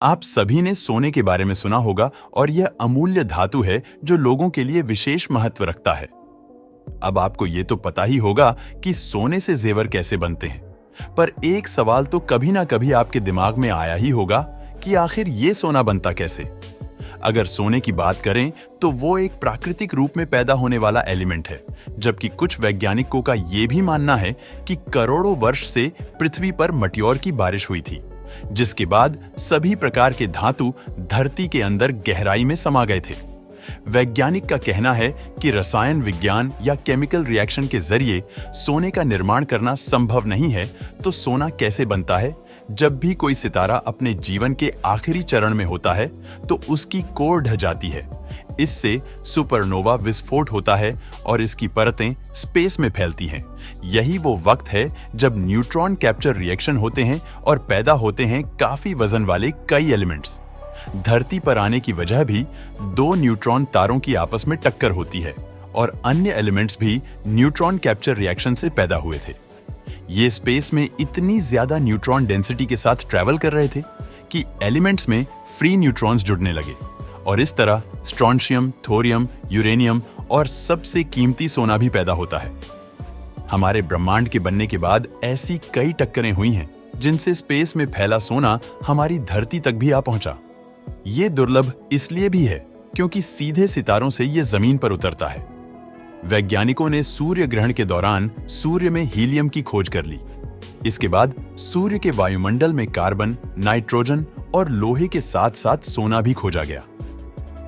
आप सभी ने सोने के बारे में सुना होगा और यह अमूल्य धातु है जो लोगों के लिए विशेष महत्व रखता है। अब आपको ये तो पता ही होगा कि सोने से जेवर कैसे बनते हैं, पर एक सवाल तो कभी ना कभी आपके दिमाग में आया ही होगा कि आखिर ये सोना बनता कैसे। अगर सोने की बात करें तो वो एक प्राकृतिक रूप में पैदा होने वाला एलिमेंट है, जबकि कुछ वैज्ञानिकों का ये भी मानना है कि करोड़ों वर्ष से पृथ्वी पर मटियोर की बारिश हुई थी, जिसके बाद सभी प्रकार के धातु धरती के अंदर गहराई में समा गए थे। वैज्ञानिक का कहना है कि रसायन विज्ञान या केमिकल रिएक्शन के जरिए सोने का निर्माण करना संभव नहीं है, तो सोना कैसे बनता है? जब भी कोई सितारा अपने जीवन के आखिरी चरण में होता है तो उसकी कोर ढह जाती है। इससे सुपरनोवा विस्फोट होता है और इसकी परतें स्पेस में फैलती हैं। यही वो वक्त है जब न्यूट्रॉन कैप्चर रिएक्शन होते हैं और पैदा होते हैं काफी वजन वाले कई एलिमेंट्स। धरती पर आने की वजह भी दो न्यूट्रॉन तारों की आपस में टक्कर होती है और अन्य एलिमेंट्स भी न्यूट्रॉन कैप्चर रिएक्शन से पैदा हुए थे। ये स्पेस में इतनी ज्यादा न्यूट्रॉन डेंसिटी के साथ ट्रैवल कर रहे थे कि एलिमेंट्स में फ्री न्यूट्रॉन्स जुड़ने लगे और इस तरह स्ट्रोंशियम, थोरियम, यूरेनियम और सबसे कीमती सोना भी पैदा होता है। हमारे ब्रह्मांड के बनने के बाद ऐसी कई टक्करें हुई हैं जिनसे स्पेस में फैला सोना हमारी धरती तक भी आ पहुंचा। ये दुर्लभ इसलिए भी है क्योंकि सीधे सितारों से ये जमीन पर उतरता है। वैज्ञानिकों ने सूर्य ग्रहण के दौरान सूर्य में हीलियम की खोज कर ली। इसके बाद सूर्य के वायुमंडल में कार्बन, नाइट्रोजन और लोहे के साथ साथ सोना भी खोजा गया।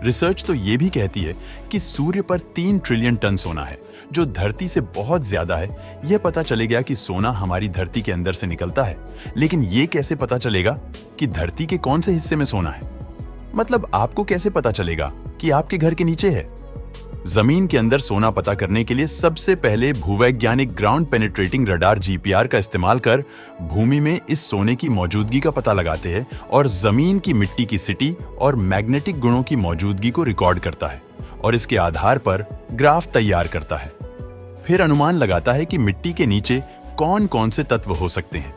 रिसर्च तो ये भी कहती है कि सूर्य पर 3 ट्रिलियन टन सोना है, जो धरती से बहुत ज्यादा है। यह पता चले गया कि सोना हमारी धरती के अंदर से निकलता है, लेकिन ये कैसे पता चलेगा कि धरती के कौन से हिस्से में सोना है? मतलब आपको कैसे पता चलेगा कि आपके घर के नीचे है? जमीन के अंदर सोना पता करने के लिए सबसे पहले भूवैज्ञानिक ग्राउंड पेनिट्रेटिंग रडार (जीपीआर) का इस्तेमाल कर भूमि में इस सोने की मौजूदगी का पता लगाते हैं और जमीन की मिट्टी की सिटी और मैग्नेटिक गुणों की मौजूदगी को रिकॉर्ड करता है और इसके आधार पर ग्राफ तैयार करता है। फिर अनुमान लगाता है कि मिट्टी के नीचे कौन कौन से तत्व हो सकते हैं।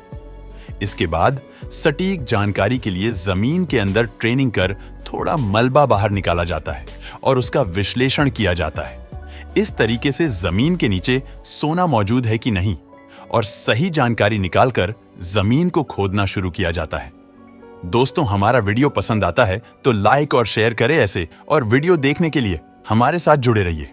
इसके बाद सटीक जानकारी के लिए जमीन के अंदर ट्रेनिंग कर थोड़ा मलबा बाहर निकाला जाता है और उसका विश्लेषण किया जाता है। इस तरीके से जमीन के नीचे सोना मौजूद है कि नहीं और सही जानकारी निकालकर जमीन को खोदना शुरू किया जाता है। दोस्तों, हमारा वीडियो पसंद आता है तो लाइक और शेयर करें ऐसे, और वीडियो देखने के लिए हमारे साथ जुड़े रहिए।